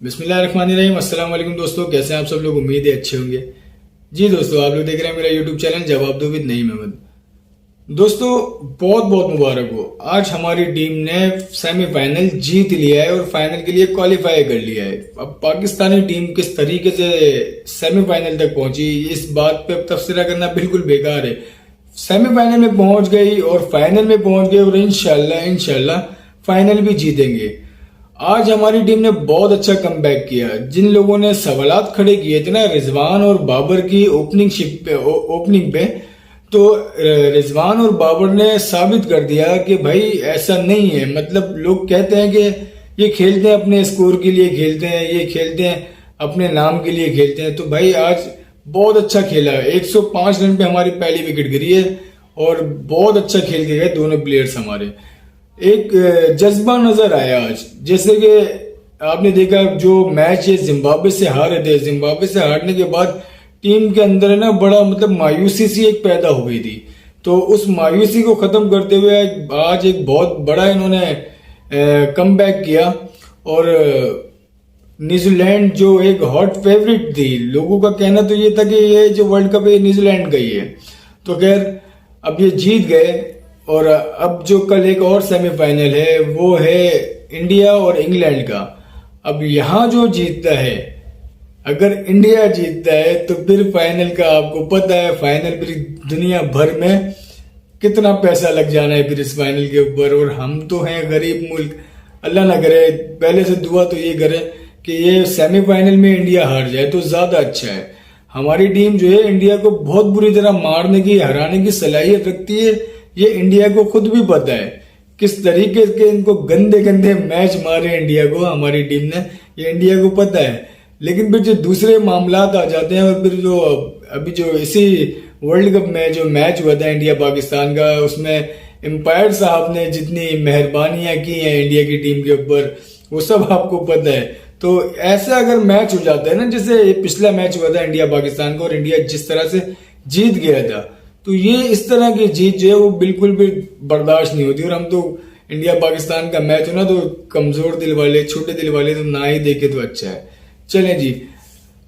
बिस्मिल्लाहिर्रहमानिर्रहीम। अस्सलाम वालेकुम दोस्तों, कैसे हैं आप सब लोग। उम्मीद है अच्छे होंगे। जी दोस्तों, आप लोग देख रहे हैं मेरा यूट्यूब चैनल जवाब दो विद नईम अहमद। दोस्तों, बहुत बहुत मुबारक हो, आज हमारी टीम ने सेमीफाइनल जीत लिया है और फाइनल के लिए क्वालिफाई कर लिया है। अब पाकिस्तानी टीम किस तरीके से सेमीफाइनल तक पहुंची, इस बात पे तबसरा करना बिल्कुल बेकार है। सेमीफाइनल में पहुंच गई और फाइनल में पहुंच गई और इंशाल्लाह फाइनल भी जीतेंगे। आज हमारी टीम ने बहुत अच्छा कमबैक किया। जिन लोगों ने सवालात खड़े किए थे ना रिजवान और बाबर की ओपनिंग पे, तो रिजवान और बाबर ने साबित कर दिया कि भाई ऐसा नहीं है। मतलब लोग कहते हैं कि ये खेलते हैं अपने स्कोर के लिए खेलते हैं, ये खेलते हैं अपने नाम के लिए खेलते हैं। तो भाई आज बहुत अच्छा खेला। 105 रन पे हमारी पहली विकेट गिरी है और बहुत अच्छा खेल के गए दोनों प्लेयर्स हमारे। एक जज्बा नजर आया आज, जैसे कि आपने देखा जो मैच ये जिम्बाब्वे से हारे थे, जिम्बाब्वे से हारने के बाद टीम के अंदर है ना बड़ा मतलब मायूसी सी एक पैदा हो गई थी। तो उस मायूसी को खत्म करते हुए आज एक बहुत बड़ा इन्होंने कमबैक किया और न्यूजीलैंड जो एक हॉट फेवरेट थी, लोगों का कहना तो ये था कि ये जो वर्ल्ड कप है न्यूजीलैंड का ही है। तो खैर अब ये जीत गए और अब जो कल एक और सेमीफाइनल है वो है इंडिया और इंग्लैंड का। अब यहां जो जीतता है, अगर इंडिया जीतता है तो फिर फाइनल का आपको पता है, फाइनल फिर दुनिया भर में कितना पैसा लग जाना है फिर इस फाइनल के ऊपर। और हम तो हैं गरीब मुल्क, अल्लाह ना करे, पहले से दुआ तो ये करे कि ये सेमीफाइनल में इंडिया हार जाए तो ज्यादा अच्छा है। हमारी टीम जो है इंडिया को बहुत बुरी तरह मारने की, हराने की सलाहियत रखती है। ये इंडिया को खुद भी पता है किस तरीके के इनको गंदे गंदे मैच मारे इंडिया को हमारी टीम ने, ये इंडिया को पता है। लेकिन फिर जो दूसरे मामलात आ जाते हैं और फिर जो अभी जो इसी वर्ल्ड कप में जो मैच हुआ था इंडिया पाकिस्तान का, उसमें एम्पायर साहब ने जितनी मेहरबानियां की हैं इंडिया की टीम के ऊपर वो सब आपको पता है। तो ऐसा अगर मैच हो जाता है ना, जैसे ये पिछला मैच हुआ था इंडिया पाकिस्तान का और इंडिया जिस तरह से जीत गया था, तो ये इस तरह की जीत जो है वो बिल्कुल भी बर्दाश्त नहीं होती। और हम तो इंडिया पाकिस्तान का मैच हो ना तो कमजोर दिल वाले, छोटे दिल वाले तो ना ही देखे तो अच्छा है। चलें जी,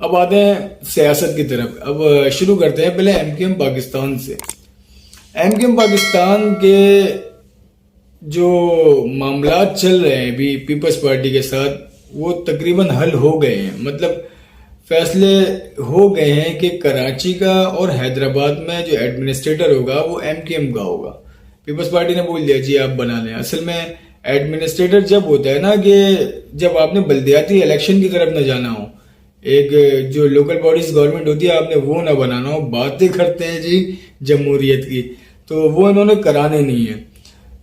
अब आते हैं सियासत की तरफ। अब शुरू करते हैं पहले एमकेएम पाकिस्तान से। एमकेएम पाकिस्तान के जो मामलात चल रहे हैं अभी पीपल्स पार्टी के साथ, वो तकरीबन हल हो गए हैं। मतलब फैसले हो गए हैं कि कराची का और हैदराबाद में जो एडमिनिस्ट्रेटर होगा वो एमकेएम का होगा। पीपल्स पार्टी ने बोल दिया जी आप बना लें। असल में एडमिनिस्ट्रेटर जब होता है ना कि जब आपने बल्दियाती इलेक्शन की तरफ न जाना हो, एक जो लोकल बॉडीज गवर्नमेंट होती है आपने वो ना बनाना हो। बातें करते हैं जी जमहूरियत की, तो वो इन्होंने कराने नहीं है।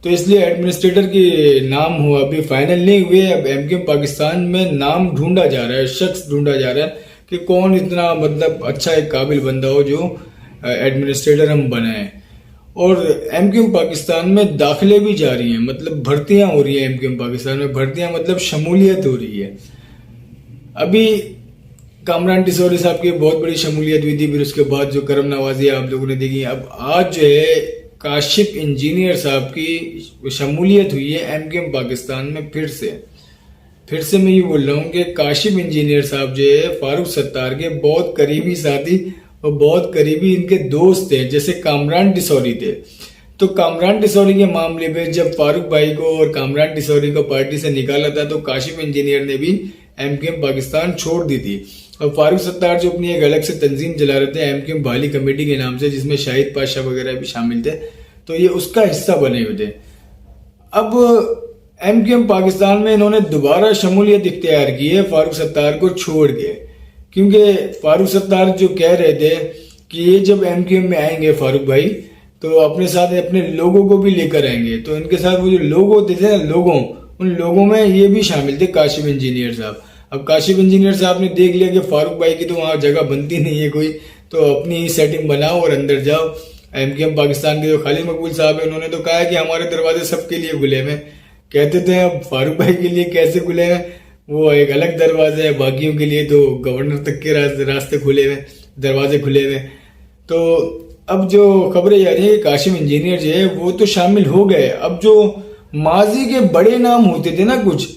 तो इसलिए एडमिनिस्ट्रेटर की नाम हो अभी फाइनल नहीं हुए। अब एमकेएम पाकिस्तान में नाम ढूंढा जा रहा है, शख्स ढूंढा जा रहा है कि कौन इतना मतलब अच्छा एक काबिल बंदा हो जो एडमिनिस्ट्रेटर हम बनाए। और एमकेएम पाकिस्तान में दाखिले भी जारी हैं, मतलब भर्तियां हो रही है एमकेएम पाकिस्तान में, भर्तियां मतलब शमूलियत हो रही है। अभी कामरान टिसौरी साहब की बहुत बड़ी शमूलियत हुई थी, फिर उसके बाद जो करम नवाजी आप लोगों ने देखी। अब आज जो है काशिफ इंजीनियर साहब की शमूलियत हुई है एमकेएम पाकिस्तान में। फिर से मैं ये बोल रहा हूँ कि काशिफ इंजीनियर साहब जो है फारूक सत्तार के बहुत करीबी साथी और बहुत करीबी इनके दोस्त थे, जैसे कामरान टिसौरी थे। तो कामरान टिसौरी के मामले में जब फारूक भाई को और कामरान टिसौरी को पार्टी से निकाला था तो काशिफ इंजीनियर ने भी एमकेएम पाकिस्तान छोड़ दी थी। और फारूक सत्तार जो अपनी एक अलग से तंजीम चला रहे थे एमकेएम बहाली कमेटी के नाम से, जिसमें शाहिद पाशा वगैरह भी शामिल थे, तो ये उसका हिस्सा बने हुए थे। अब एमकेएम पाकिस्तान में इन्होंने दोबारा शमूलियत इख्तियार की है फारूक सत्तार को छोड़ के, क्योंकि फारूक सत्तार जो कह रहे थे कि ये जब एमकेएम में आएंगे फारूक भाई तो अपने साथ अपने लोगों को भी लेकर आएंगे। तो इनके साथ वो जो लोग होते थे ना उन लोगों में ये भी शामिल थे काशिफ इंजीनियर साहब। अब काशिफ इंजीनियर साहब ने देख लिया कि फारूक भाई की तो वहां जगह बनती नहीं है कोई, तो अपनी ही सेटिंग बनाओ और अंदर जाओ। एमकेएम पाकिस्तान के जो खालिद मकबूल साहब है उन्होंने तो कहा है कि हमारे दरवाजे सबके लिए खुले हैं। कहते थे अब फारूक भाई के लिए कैसे खुले हैं, वो एक अलग दरवाजा है, बाकियों के लिए तो गवर्नर तक के रास्ते खुले हुए, दरवाजे खुले हुए। तो अब जो खबरें आ रही है काशिफ इंजीनियर जो है वो तो शामिल हो गए। अब जो माजी के बड़े नाम होते थे ना कुछ,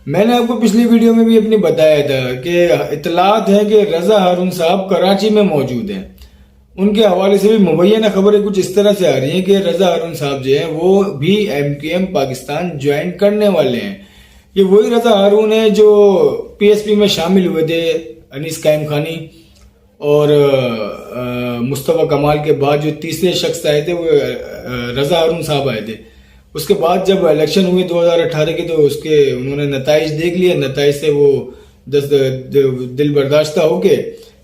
मैंने आपको पिछली वीडियो में भी अपनी बताया था कि इतलात है कि रजा हारून साहब कराची में मौजूद हैं। उनके हवाले से भी मुबैना खबरें कुछ इस तरह से आ रही हैं कि रजा हारून साहब जो हैं वो भी MQM पाकिस्तान ज्वाइन करने वाले हैं। ये वही रजा हारून है जो PSP में शामिल हुए थे, अनीस कायम खानी और मुस्तफ़ा कमाल के बाद जो तीसरे शख्स आए थे वो रजा हारून साहब आए थे। उसके बाद जब इलेक्शन हुए 2018 के तो उसके उन्होंने नताइज देख लिए, नताइज से वो दिल बर्दाश्त होके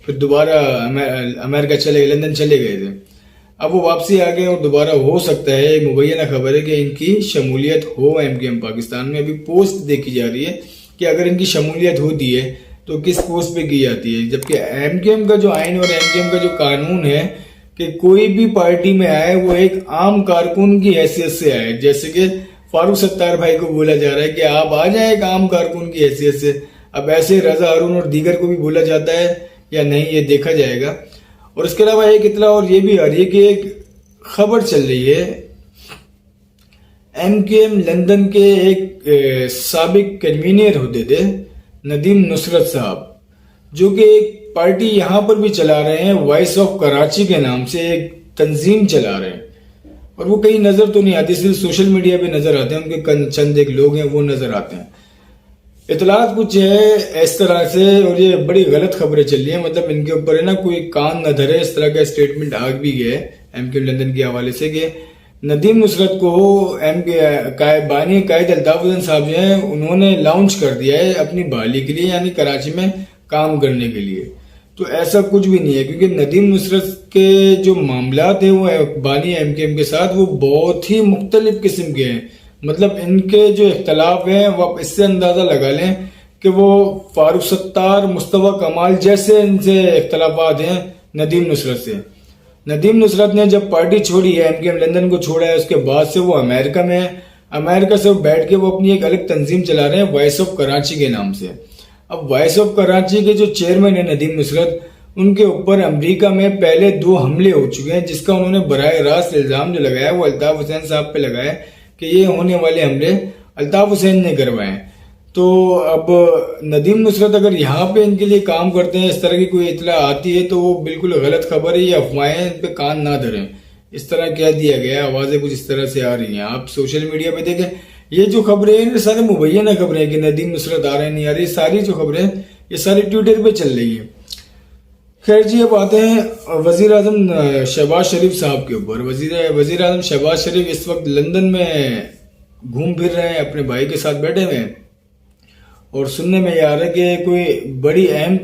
फिर दोबारा अमेरिका चले गए, लंदन चले गए थे। अब वो वापसी आ गए और दोबारा हो सकता है, मुबैना खबर है कि इनकी शमूलियत हो MQM पाकिस्तान में। अभी पोस्ट देखी जा रही है कि अगर इनकी शमूलियत होती है तो किस पोस्ट पे की जाती है, जबकि MQM का जो आइन और MQM का जो कानून है कि कोई भी पार्टी में आए वो एक आम कारकुन की हैसियत से आए। जैसे कि फारूक सत्तार भाई को बोला जा रहा है कि आप आ जाए एक आम कारकुन की हैसियत से। अब ऐसे रजा हारून और दीगर को भी बोला जाता है या नहीं, ये देखा जाएगा। और इसके अलावा एक इतला और ये भी आ रही है कि एक खबर चल रही है MQM लंदन के एक साबिक कन्वीनियर होते थे नदीम नुसरत साहब, जो कि एक पार्टी यहां पर भी चला रहे हैं, वॉइस ऑफ कराची के नाम से एक तंजीम चला रहे हैं। और वो कहीं नजर तो नहीं आती, सिर्फ सोशल मीडिया पे नजर आते हैं, उनके चंद एक लोग हैं वो नजर आते हैं। इतलात कुछ है इस तरह से और ये बड़ी गलत खबरें चल रही है, मतलब इनके ऊपर है ना कोई कान न धरे, इस तरह का स्टेटमेंट आ भी गया है MQM लंदन के हवाले से कि नदीम नुसरत को बानी कायद अल्ताफ हुसैन साहब जो हैं उन्होंने लॉन्च कर दिया है अपनी बहाली के लिए, यानी कराची में काम करने के लिए। तो ऐसा कुछ भी नहीं है, क्योंकि नदीम नुसरत के जो मामलात है वो बानी MQM के साथ वो बहुत ही मुख्तलिफ किस्म के हैं। मतलब इनके जो इख्तलाफ हैं वो आप इससे अंदाजा लगा लें कि वो फारूक सत्तार, मुस्तफ़ा कमाल जैसे इनसे इख्तलाफात हैं नदीम नुसरत से। नदीम नुसरत ने जब पार्टी छोड़ी है, MQM लंदन को छोड़ा है, उसके बाद से वो अमेरिका में है। अमेरिका से वो बैठ के वो अपनी एक अलग तंजीम चला रहे हैं वॉइस ऑफ कराची के नाम से। अब वॉइस ऑफ कराची के जो चेयरमैन है नदीम नुसरत, उनके ऊपर अमेरिका में पहले 2 हमले हो चुके हैं, जिसका उन्होंने बराह रास्त इल्जाम जो लगाया वो अल्ताफ हुसैन साहब पे लगाया कि ये होने वाले हमले अल्ताफ हुसैन ने करवाए। तो अब नदीम नुसरत अगर यहाँ पे इनके लिए काम करते हैं, इस तरह की कोई इतला आती है तो वो बिल्कुल गलत खबर है, ये अफवाहें, इन पे कान ना धरें। इस तरह कह दिया गया, आवाजें कुछ इस तरह से आ रही हैं। आप सोशल मीडिया पे देखें, ये जो खबरें हैं सारी मुबैना खबरें कि नदीम नुसरत आ रहे हैं नहीं आ रही, सारी जो खबरें ये सारी ट्विटर पे चल रही है। खैर जी, अब आते हैं वजीर आजम शहबाज शरीफ साहब के ऊपर। वजीर आजम शहबाज शरीफ इस वक्त लंदन में घूम फिर रहे हैं, अपने भाई के साथ बैठे हुए हैं और सुनने में ये आ रहा है कि कोई बड़ी अहम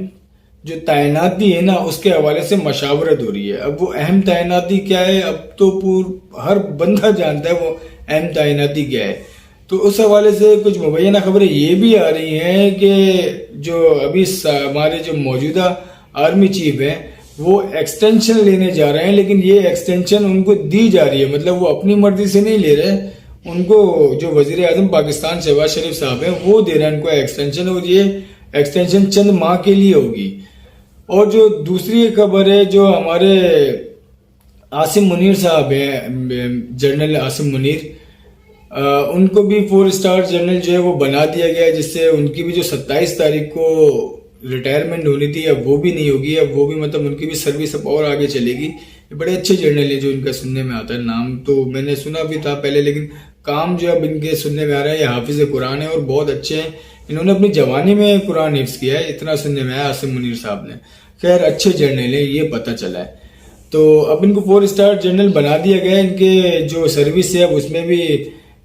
जो तैनाती है ना उसके हवाले से मशावरत हो रही है। अब वो अहम तैनाती क्या है, अब तो हर बंदा जानता है वो अहम तैनाती क्या है। तो उस हवाले से कुछ मुबैना खबरें ये भी आ रही हैं कि जो अभी हमारे जो मौजूदा आर्मी चीफ हैं वो एक्सटेंशन लेने जा रहे हैं, लेकिन ये एक्सटेंशन उनको दी जा रही है, मतलब वो अपनी मर्जी से नहीं ले रहे, उनको जो वजीर आजम पाकिस्तान शहबाज शरीफ साहब हैं वो दे रहे हैं उनको एक्सटेंशन, और ये एक्सटेंशन चंद माह के लिए होगी। और जो दूसरी खबर है, जो हमारे आसिम मुनीर साहब हैं, जनरल आसिम मुनीर, उनको भी 4 स्टार जनरल जो है वो बना दिया गया है, जिससे उनकी भी जो 27 तारीख को रिटायरमेंट होनी थी अब वो भी नहीं होगी। अब वो भी मतलब उनकी भी सर्विस अब और आगे चलेगी। ये बड़े अच्छे जर्नल है जो इनका सुनने में आता है, नाम तो मैंने सुना भी था पहले, लेकिन काम जो अब इनके सुनने में आ रहा है, ये हाफिज कुरान है और बहुत अच्छे हैं। इन्होंने अपनी जवानी में कुरान हिफ्ज किया है, इतना सुनने में आया आसिम मुनीर साहब ने। खैर अच्छे जर्नल है, ये पता चला है। तो अब इनको 4 स्टार जनरल बना दिया गया है। इनके जो सर्विस है अब उसमें भी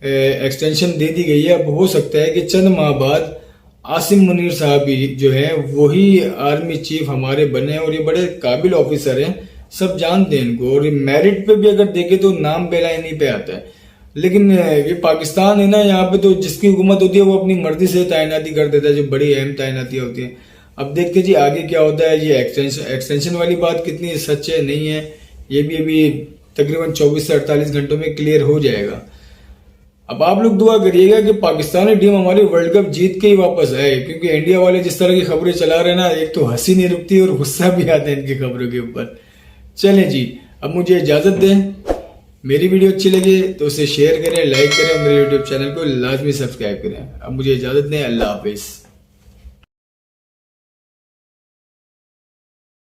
एक्सटेंशन दे दी गई है। अब हो सकता है कि चंद माह बाद आसिम मुनीर साहब भी जो है वही आर्मी चीफ हमारे बने, और ये बड़े काबिल ऑफिसर हैं, सब जानते हैं इनको। और मेरिट पे भी अगर देखे तो नाम पहला इन्हीं पे आता है। लेकिन ये पाकिस्तान है ना, यहाँ पे तो जिसकी हुकूमत होती है वो अपनी मर्जी से तैनाती कर देता है, जो बड़ी अहम तैनातियां होती हैं। अब देखते जी आगे क्या होता है। ये एक्सटेंशन वाली बात कितनी सच है नहीं है, ये भी अभी तकरीबन 24 से 48 घंटों में क्लियर हो जाएगा। अब आप लोग दुआ करिएगा कि पाकिस्तानी टीम हमारी वर्ल्ड कप जीत के ही वापस आए, क्योंकि इंडिया वाले जिस तरह की खबरें चला रहे हैं ना, एक तो हंसी नहीं रुकती और गुस्सा भी आता है इनकी खबरों के ऊपर। चलें जी, अब मुझे इजाजत दें। मेरी वीडियो अच्छी लगे तो उसे शेयर करें, लाइक करें और मेरे यूट्यूब चैनल को लाजमी सब्सक्राइब करें। अब मुझे इजाज़त दें, अल्लाह हाफिज़।